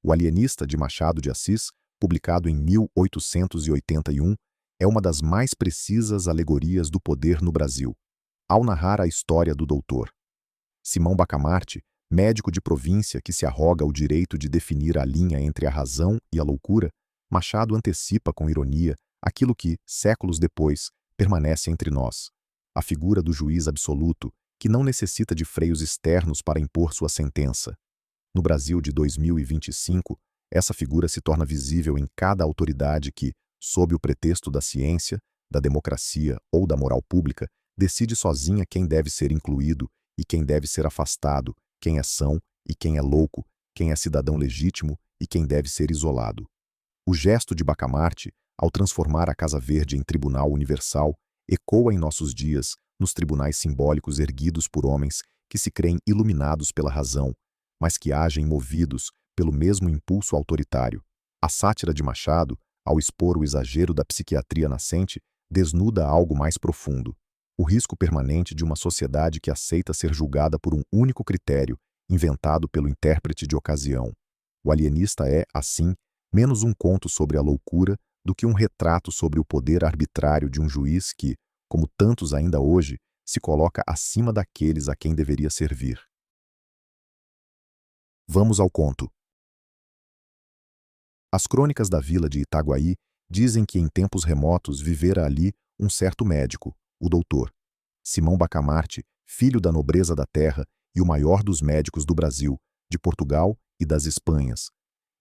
O Alienista, de Machado de Assis, publicado em 1881, é uma das mais precisas alegorias do poder no Brasil. Ao narrar a história do doutor Simão Bacamarte, médico de província que se arroga o direito de definir a linha entre a razão e a loucura, Machado antecipa com ironia aquilo que, séculos depois, permanece entre nós: a figura do juiz absoluto, que não necessita de freios externos para impor sua sentença. No Brasil de 2025, essa figura se torna visível em cada autoridade que, sob o pretexto da ciência, da democracia ou da moral pública, decide sozinha quem deve ser incluído e quem deve ser afastado, quem é são e quem é louco, quem é cidadão legítimo e quem deve ser isolado. O gesto de Bacamarte, ao transformar a Casa Verde em tribunal universal, ecoa em nossos dias nos tribunais simbólicos erguidos por homens que se creem iluminados pela razão, mas que agem movidos pelo mesmo impulso autoritário. A sátira de Machado, ao expor o exagero da psiquiatria nascente, desnuda algo mais profundo: o risco permanente de uma sociedade que aceita ser julgada por um único critério, inventado pelo intérprete de ocasião. O Alienista é, assim, menos um conto sobre a loucura do que um retrato sobre o poder arbitrário de um juiz que, como tantos ainda hoje, se coloca acima daqueles a quem deveria servir. Vamos ao conto. As crônicas da vila de Itaguaí dizem que em tempos remotos vivera ali um certo médico, o doutor Simão Bacamarte, filho da nobreza da terra e o maior dos médicos do Brasil, de Portugal e das Espanhas.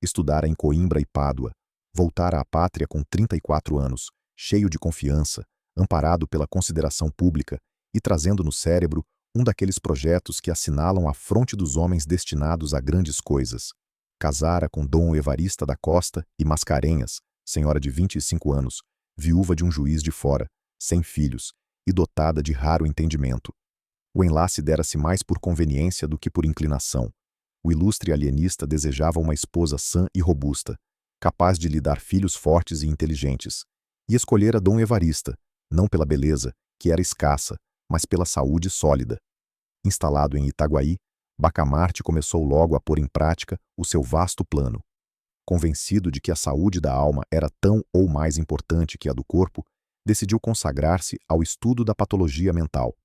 Estudara em Coimbra e Pádua, voltara à pátria com 34 anos, cheio de confiança, amparado pela consideração pública e trazendo no cérebro um daqueles projetos que assinalam a fronte dos homens destinados a grandes coisas. Casara com Dom Evarista da Costa e Mascarenhas, senhora de 25 anos, viúva de um juiz de fora, sem filhos e dotada de raro entendimento. O enlace dera-se mais por conveniência do que por inclinação. O ilustre alienista desejava uma esposa sã e robusta, capaz de lhe dar filhos fortes e inteligentes, e escolhera Dom Evarista, não pela beleza, que era escassa, mas pela saúde sólida. Instalado em Itaguaí, Bacamarte começou logo a pôr em prática o seu vasto plano. Convencido de que a saúde da alma era tão ou mais importante que a do corpo, decidiu consagrar-se ao estudo da patologia mental.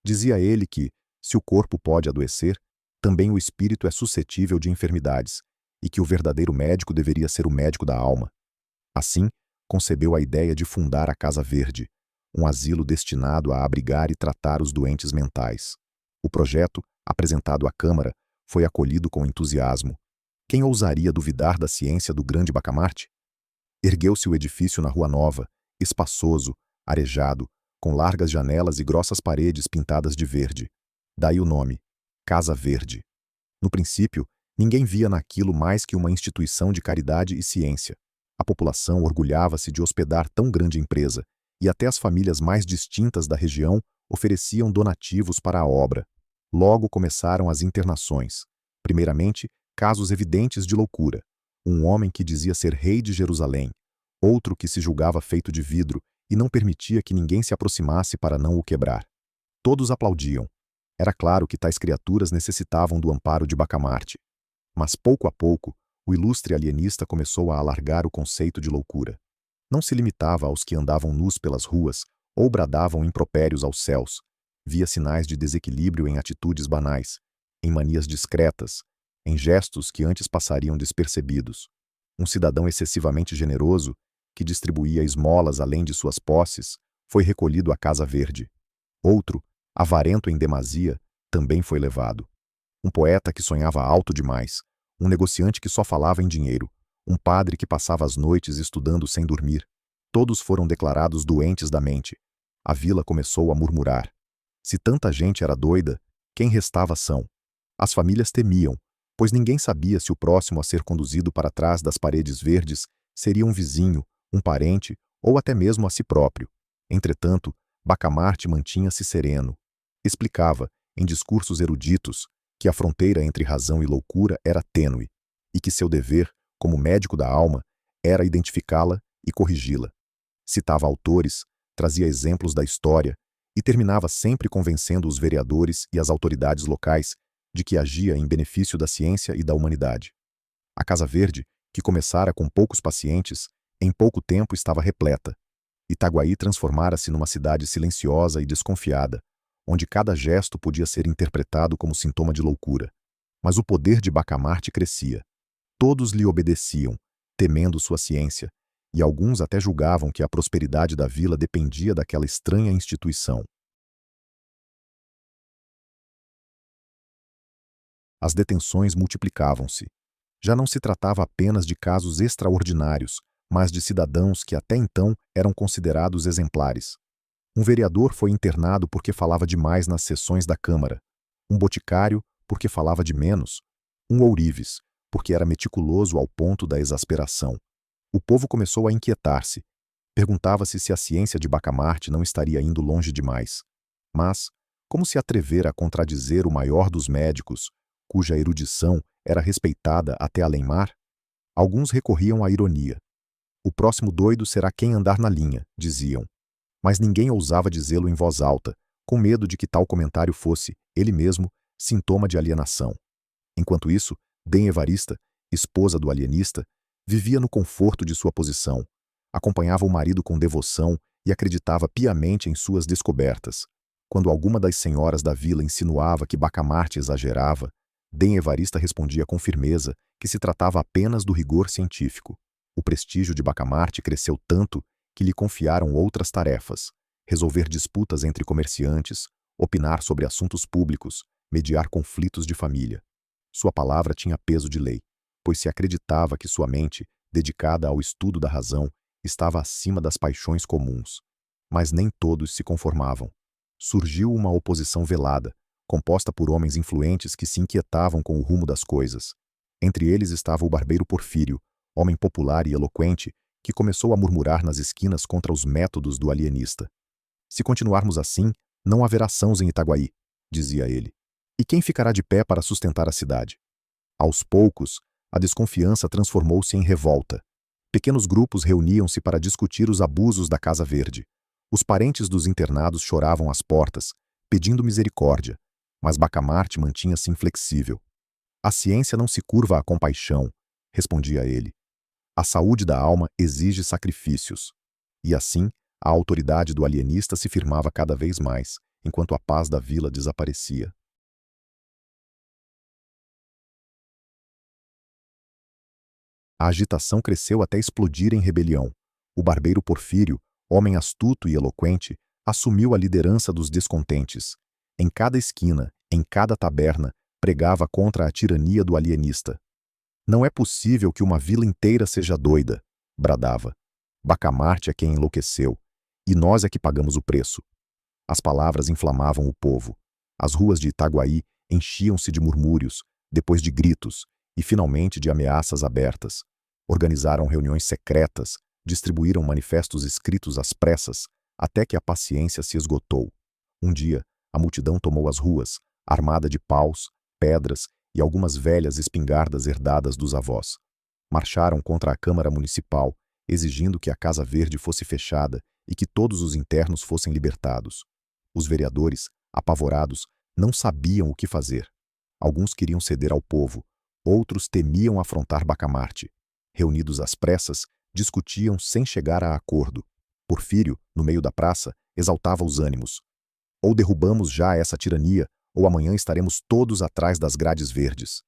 Dizia ele que, se o corpo pode adoecer, também o espírito é suscetível de enfermidades, e que o verdadeiro médico deveria ser o médico da alma. Assim, concebeu a ideia de fundar a Casa Verde, um asilo destinado a abrigar e tratar os doentes mentais. O projeto, apresentado à Câmara, foi acolhido com entusiasmo. Quem ousaria duvidar da ciência do grande Bacamarte? Ergueu-se o edifício na Rua Nova, espaçoso, arejado, com largas janelas e grossas paredes pintadas de verde. Daí o nome, Casa Verde. No princípio, ninguém via naquilo mais que uma instituição de caridade e ciência. A população orgulhava-se de hospedar tão grande empresa, e até as famílias mais distintas da região ofereciam donativos para a obra. Logo começaram as internações. Primeiramente, casos evidentes de loucura. Um homem que dizia ser rei de Jerusalém, outro que se julgava feito de vidro e não permitia que ninguém se aproximasse para não o quebrar. Todos aplaudiam. Era claro que tais criaturas necessitavam do amparo de Bacamarte. Mas pouco a pouco, o ilustre alienista começou a alargar o conceito de loucura. Não se limitava aos que andavam nus pelas ruas ou bradavam impropérios aos céus. Via sinais de desequilíbrio em atitudes banais, em manias discretas, em gestos que antes passariam despercebidos. Um cidadão excessivamente generoso, que distribuía esmolas além de suas posses, foi recolhido à Casa Verde. Outro, avarento em demasia, também foi levado. Um poeta que sonhava alto demais, um negociante que só falava em dinheiro, um padre que passava as noites estudando sem dormir. Todos foram declarados doentes da mente. A vila começou a murmurar. Se tanta gente era doida, quem restava são? As famílias temiam, pois ninguém sabia se o próximo a ser conduzido para trás das paredes verdes seria um vizinho, um parente ou até mesmo a si próprio. Entretanto, Bacamarte mantinha-se sereno. Explicava, em discursos eruditos, que a fronteira entre razão e loucura era tênue, e que seu dever, como médico da alma, era identificá-la e corrigi-la. Citava autores, trazia exemplos da história e terminava sempre convencendo os vereadores e as autoridades locais de que agia em benefício da ciência e da humanidade. A Casa Verde, que começara com poucos pacientes, em pouco tempo estava repleta. Itaguaí transformara-se numa cidade silenciosa e desconfiada, onde cada gesto podia ser interpretado como sintoma de loucura. Mas o poder de Bacamarte crescia. Todos lhe obedeciam, temendo sua ciência, e alguns até julgavam que a prosperidade da vila dependia daquela estranha instituição. As detenções multiplicavam-se. Já não se tratava apenas de casos extraordinários, mas de cidadãos que até então eram considerados exemplares. Um vereador foi internado porque falava demais nas sessões da Câmara. Um boticário, porque falava de menos. Um ourives, porque era meticuloso ao ponto da exasperação. O povo começou a inquietar-se. Perguntava-se se a ciência de Bacamarte não estaria indo longe demais. Mas, como se atrever a contradizer o maior dos médicos, cuja erudição era respeitada até além-mar? Alguns recorriam à ironia. O próximo doido será quem andar na linha, diziam. Mas ninguém ousava dizê-lo em voz alta, com medo de que tal comentário fosse, ele mesmo, sintoma de alienação. Enquanto isso, Dém Evarista, esposa do alienista, vivia no conforto de sua posição, acompanhava o marido com devoção e acreditava piamente em suas descobertas. Quando alguma das senhoras da vila insinuava que Bacamarte exagerava, Dém Evarista respondia com firmeza que se tratava apenas do rigor científico. O prestígio de Bacamarte cresceu tanto que lhe confiaram outras tarefas: resolver disputas entre comerciantes, opinar sobre assuntos públicos, mediar conflitos de família. Sua palavra tinha peso de lei, pois se acreditava que sua mente, dedicada ao estudo da razão, estava acima das paixões comuns. Mas nem todos se conformavam. Surgiu uma oposição velada, composta por homens influentes que se inquietavam com o rumo das coisas. Entre eles estava o barbeiro Porfírio, homem popular e eloquente, que começou a murmurar nas esquinas contra os métodos do alienista. Se continuarmos assim, não haverá sãos em Itaguaí, dizia ele. E quem ficará de pé para sustentar a cidade? Aos poucos, a desconfiança transformou-se em revolta. Pequenos grupos reuniam-se para discutir os abusos da Casa Verde. Os parentes dos internados choravam às portas, pedindo misericórdia, mas Bacamarte mantinha-se inflexível. A ciência não se curva à compaixão, respondia ele. A saúde da alma exige sacrifícios. E assim, a autoridade do alienista se firmava cada vez mais, enquanto a paz da vila desaparecia. A agitação cresceu até explodir em rebelião. O barbeiro Porfírio, homem astuto e eloquente, assumiu a liderança dos descontentes. Em cada esquina, em cada taberna, pregava contra a tirania do alienista. Não é possível que uma vila inteira seja doida, bradava. Bacamarte é quem enlouqueceu, e nós é que pagamos o preço. As palavras inflamavam o povo. As ruas de Itaguaí enchiam-se de murmúrios, depois de gritos, e finalmente de ameaças abertas. Organizaram reuniões secretas, distribuíram manifestos escritos às pressas, até que a paciência se esgotou. Um dia, a multidão tomou as ruas, armada de paus, pedras e algumas velhas espingardas herdadas dos avós. Marcharam contra a Câmara Municipal, exigindo que a Casa Verde fosse fechada e que todos os internos fossem libertados. Os vereadores, apavorados, não sabiam o que fazer. Alguns queriam ceder ao povo, outros temiam afrontar Bacamarte. Reunidos às pressas, discutiam sem chegar a acordo. Porfírio, no meio da praça, exaltava os ânimos. Ou derrubamos já essa tirania, ou amanhã estaremos todos atrás das grades verdes.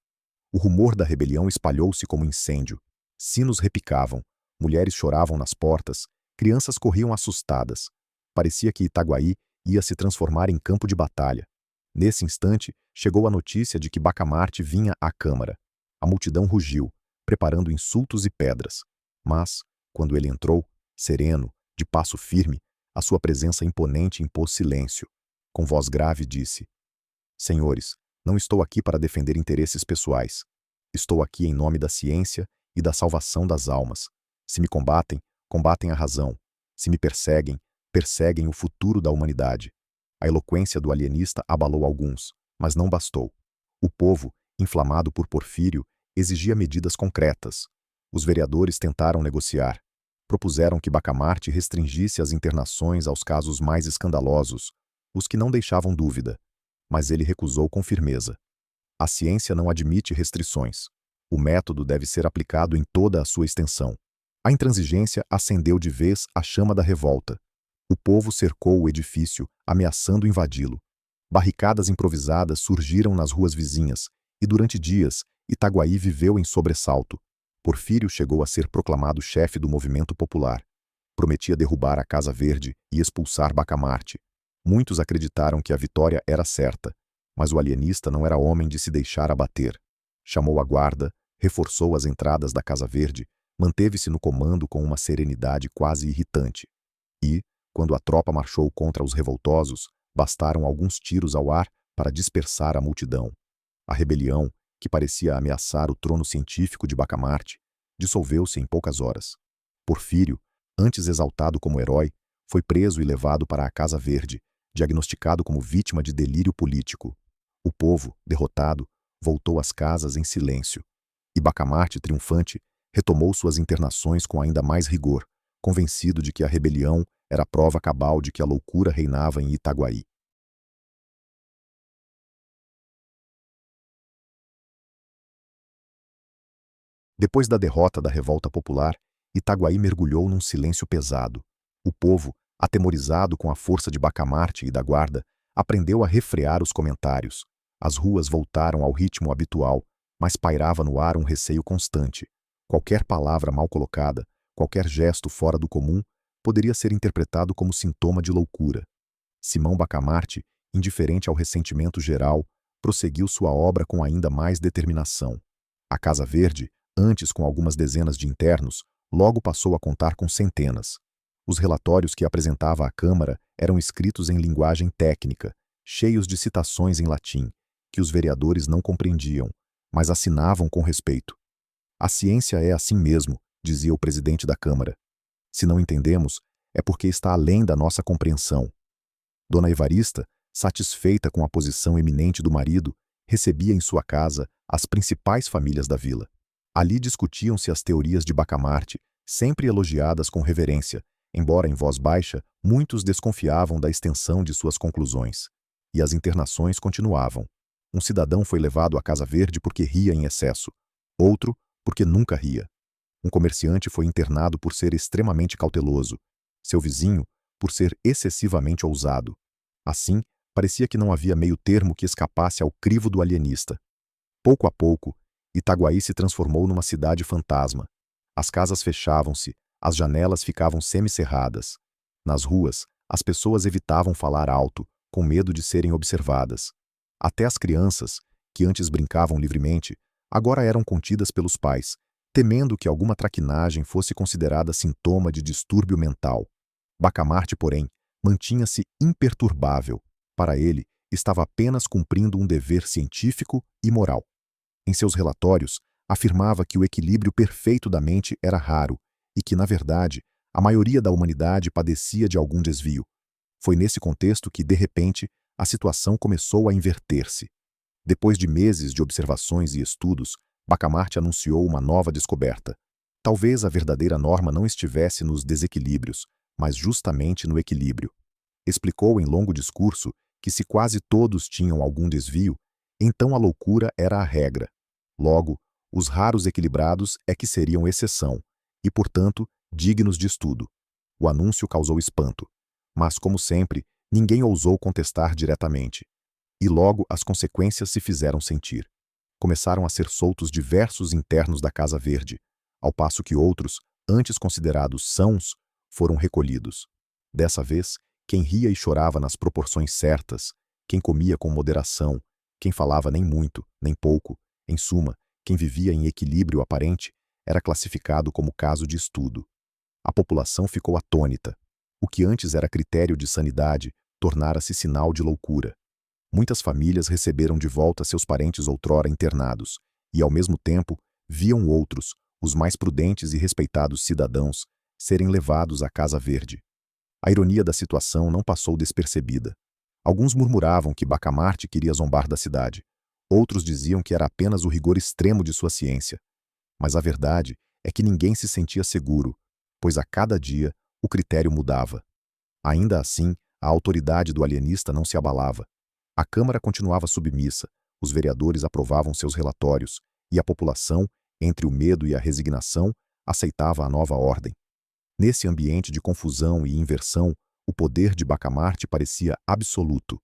O rumor da rebelião espalhou-se como incêndio. Sinos repicavam, mulheres choravam nas portas, crianças corriam assustadas. Parecia que Itaguaí ia se transformar em campo de batalha. Nesse instante, chegou a notícia de que Bacamarte vinha à Câmara. A multidão rugiu, preparando insultos e pedras. Mas, quando ele entrou, sereno, de passo firme, a sua presença imponente impôs silêncio. Com voz grave disse: Senhores, não estou aqui para defender interesses pessoais. Estou aqui em nome da ciência e da salvação das almas. Se me combatem, combatem a razão. Se me perseguem, perseguem o futuro da humanidade. A eloquência do alienista abalou alguns, mas não bastou. O povo, inflamado por Porfírio, exigia medidas concretas. Os vereadores tentaram negociar. Propuseram que Bacamarte restringisse as internações aos casos mais escandalosos, os que não deixavam dúvida. Mas ele recusou com firmeza. A ciência não admite restrições. O método deve ser aplicado em toda a sua extensão. A intransigência acendeu de vez a chama da revolta. O povo cercou o edifício, ameaçando invadi-lo. Barricadas improvisadas surgiram nas ruas vizinhas, e durante dias, Itaguaí viveu em sobressalto. Porfírio chegou a ser proclamado chefe do movimento popular. Prometia derrubar a Casa Verde e expulsar Bacamarte. Muitos acreditaram que a vitória era certa, mas o alienista não era homem de se deixar abater. Chamou a guarda, reforçou as entradas da Casa Verde, manteve-se no comando com uma serenidade quase irritante. E, quando a tropa marchou contra os revoltosos, bastaram alguns tiros ao ar para dispersar a multidão. A rebelião, que parecia ameaçar o trono científico de Bacamarte, dissolveu-se em poucas horas. Porfírio, antes exaltado como herói, foi preso e levado para a Casa Verde, diagnosticado como vítima de delírio político. O povo, derrotado, voltou às casas em silêncio. E Bacamarte, triunfante, retomou suas internações com ainda mais rigor, convencido de que a rebelião era a prova cabal de que a loucura reinava em Itaguaí. Depois da derrota da revolta popular, Itaguaí mergulhou num silêncio pesado. O povo, atemorizado com a força de Bacamarte e da guarda, aprendeu a refrear os comentários. As ruas voltaram ao ritmo habitual, mas pairava no ar um receio constante. Qualquer palavra mal colocada, qualquer gesto fora do comum, poderia ser interpretado como sintoma de loucura. Simão Bacamarte, indiferente ao ressentimento geral, prosseguiu sua obra com ainda mais determinação. A Casa Verde, antes com algumas dezenas de internos, logo passou a contar com centenas. Os relatórios que apresentava à Câmara eram escritos em linguagem técnica, cheios de citações em latim, que os vereadores não compreendiam, mas assinavam com respeito. A ciência é assim mesmo, dizia o presidente da Câmara. Se não entendemos, é porque está além da nossa compreensão. Dona Evarista, satisfeita com a posição eminente do marido, recebia em sua casa as principais famílias da vila. Ali discutiam-se as teorias de Bacamarte, sempre elogiadas com reverência, embora em voz baixa, muitos desconfiavam da extensão de suas conclusões. E as internações continuavam. Um cidadão foi levado à Casa Verde porque ria em excesso, outro porque nunca ria. Um comerciante foi internado por ser extremamente cauteloso, seu vizinho por ser excessivamente ousado. Assim, parecia que não havia meio termo que escapasse ao crivo do alienista. Pouco a pouco, Itaguaí se transformou numa cidade fantasma. As casas fechavam-se, as janelas ficavam semicerradas. Nas ruas, as pessoas evitavam falar alto, com medo de serem observadas. Até as crianças, que antes brincavam livremente, agora eram contidas pelos pais, temendo que alguma traquinagem fosse considerada sintoma de distúrbio mental. Bacamarte, porém, mantinha-se imperturbável. Para ele, estava apenas cumprindo um dever científico e moral. Em seus relatórios, afirmava que o equilíbrio perfeito da mente era raro e que, na verdade, a maioria da humanidade padecia de algum desvio. Foi nesse contexto que, de repente, a situação começou a inverter-se. Depois de meses de observações e estudos, Bacamarte anunciou uma nova descoberta. Talvez a verdadeira norma não estivesse nos desequilíbrios, mas justamente no equilíbrio. Explicou em longo discurso que se quase todos tinham algum desvio, então a loucura era a regra. Logo, os raros equilibrados é que seriam exceção, e, portanto, dignos de estudo. O anúncio causou espanto, mas, como sempre, ninguém ousou contestar diretamente. E logo as consequências se fizeram sentir. Começaram a ser soltos diversos internos da Casa Verde, ao passo que outros, antes considerados sãos, foram recolhidos. Dessa vez, quem ria e chorava nas proporções certas, quem comia com moderação, quem falava nem muito, nem pouco, em suma, quem vivia em equilíbrio aparente, era classificado como caso de estudo. A população ficou atônita. O que antes era critério de sanidade, tornara-se sinal de loucura. Muitas famílias receberam de volta seus parentes outrora internados, e, ao mesmo tempo, viam outros, os mais prudentes e respeitados cidadãos, serem levados à Casa Verde. A ironia da situação não passou despercebida. Alguns murmuravam que Bacamarte queria zombar da cidade. Outros diziam que era apenas o rigor extremo de sua ciência. Mas a verdade é que ninguém se sentia seguro, pois a cada dia o critério mudava. Ainda assim, a autoridade do alienista não se abalava. A Câmara continuava submissa, os vereadores aprovavam seus relatórios, e a população, entre o medo e a resignação, aceitava a nova ordem. Nesse ambiente de confusão e inversão, o poder de Bacamarte parecia absoluto.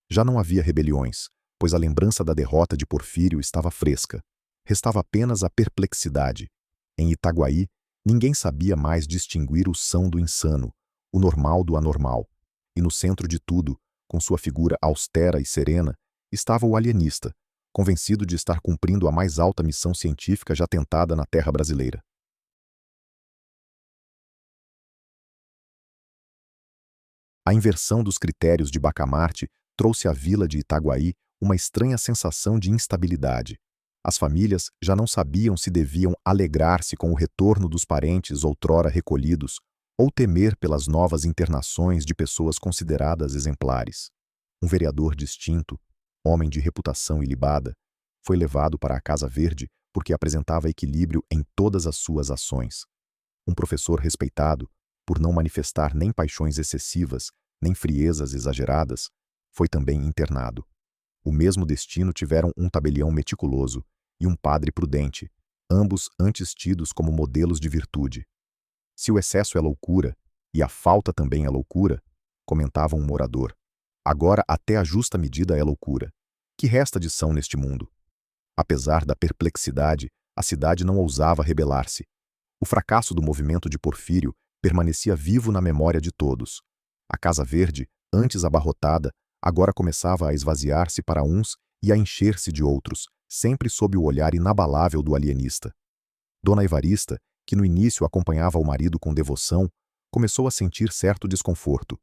Já não havia rebeliões, pois a lembrança da derrota de Porfírio estava fresca. Restava apenas a perplexidade. Em Itaguaí, ninguém sabia mais distinguir o são do insano, o normal do anormal. E no centro de tudo, com sua figura austera e serena, estava o alienista, convencido de estar cumprindo a mais alta missão científica já tentada na terra brasileira. A inversão dos critérios de Bacamarte trouxe à vila de Itaguaí uma estranha sensação de instabilidade. As famílias já não sabiam se deviam alegrar-se com o retorno dos parentes outrora recolhidos ou temer pelas novas internações de pessoas consideradas exemplares. Um vereador distinto, homem de reputação ilibada, foi levado para a Casa Verde porque apresentava equilíbrio em todas as suas ações. Um professor respeitado, por não manifestar nem paixões excessivas, nem friezas exageradas, foi também internado. O mesmo destino tiveram um tabelião meticuloso e um padre prudente, ambos antes tidos como modelos de virtude. Se o excesso é loucura, e a falta também é loucura, comentava um morador, agora até a justa medida é loucura. Que resta de são neste mundo? Apesar da perplexidade, a cidade não ousava rebelar-se. O fracasso do movimento de Porfírio permanecia vivo na memória de todos. A Casa Verde, antes abarrotada, agora começava a esvaziar-se para uns e a encher-se de outros, sempre sob o olhar inabalável do alienista. Dona Evarista, que no início acompanhava o marido com devoção, começou a sentir certo desconforto.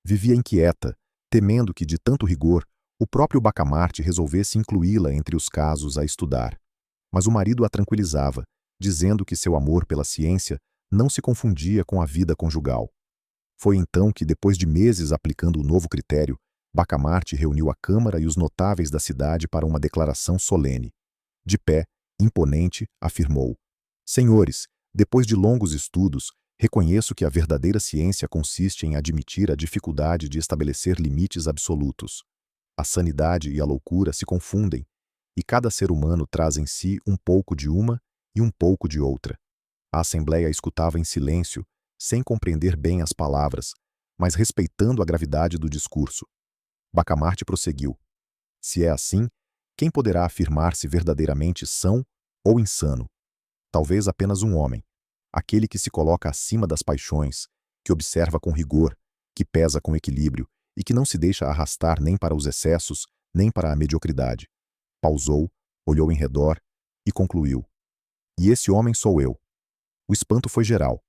Vivia inquieta, temendo que, de tanto rigor, o próprio Bacamarte resolvesse incluí-la entre os casos a estudar. Mas o marido a tranquilizava, dizendo que seu amor pela ciência não se confundia com a vida conjugal. Foi então que, depois de meses aplicando o novo critério, Bacamarte reuniu a Câmara e os notáveis da cidade para uma declaração solene. De pé, imponente, afirmou: Senhores, depois de longos estudos, reconheço que a verdadeira ciência consiste em admitir a dificuldade de estabelecer limites absolutos. A sanidade e a loucura se confundem, e cada ser humano traz em si um pouco de uma e um pouco de outra. A Assembleia escutava em silêncio, sem compreender bem as palavras, mas respeitando a gravidade do discurso. Bacamarte prosseguiu: Se é assim, quem poderá afirmar-se verdadeiramente são ou insano? Talvez apenas um homem, aquele que se coloca acima das paixões, que observa com rigor, que pesa com equilíbrio e que não se deixa arrastar nem para os excessos, nem para a mediocridade. Pausou, olhou em redor e concluiu: E esse homem sou eu. O espanto foi geral.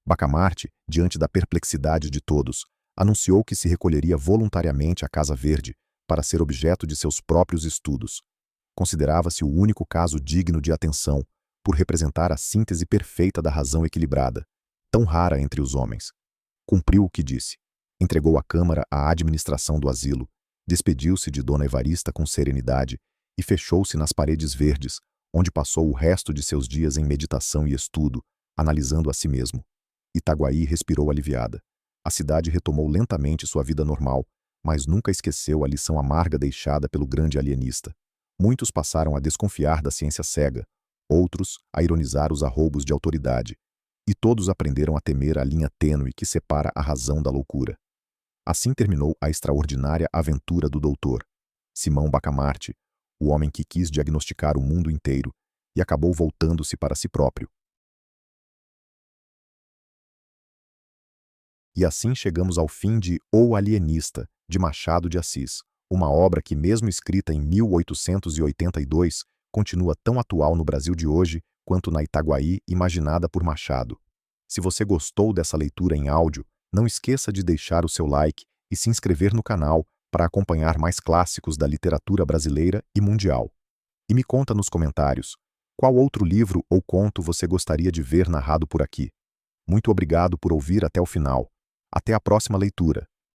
Bacamarte, diante da perplexidade de todos, anunciou que se recolheria voluntariamente à Casa Verde para ser objeto de seus próprios estudos. Considerava-se o único caso digno de atenção, por representar a síntese perfeita da razão equilibrada, tão rara entre os homens. Cumpriu o que disse. Entregou a Câmara à administração do asilo, despediu-se de Dona Evarista com serenidade e fechou-se nas paredes verdes, onde passou o resto de seus dias em meditação e estudo, analisando a si mesmo. Itaguaí respirou aliviada. A cidade retomou lentamente sua vida normal, mas nunca esqueceu a lição amarga deixada pelo grande alienista. Muitos passaram a desconfiar da ciência cega, outros a ironizar os arroubos de autoridade, e todos aprenderam a temer a linha tênue que separa a razão da loucura. Assim terminou a extraordinária aventura do doutor Simão Bacamarte, o homem que quis diagnosticar o mundo inteiro e acabou voltando-se para si próprio. E assim chegamos ao fim de O Alienista, de Machado de Assis, uma obra que, mesmo escrita em 1882, continua tão atual no Brasil de hoje quanto na Itaguaí imaginada por Machado. Se você gostou dessa leitura em áudio, não esqueça de deixar o seu like e se inscrever no canal para acompanhar mais clássicos da literatura brasileira e mundial. E me conta nos comentários, qual outro livro ou conto você gostaria de ver narrado por aqui. Muito obrigado por ouvir até o final. Até a próxima leitura.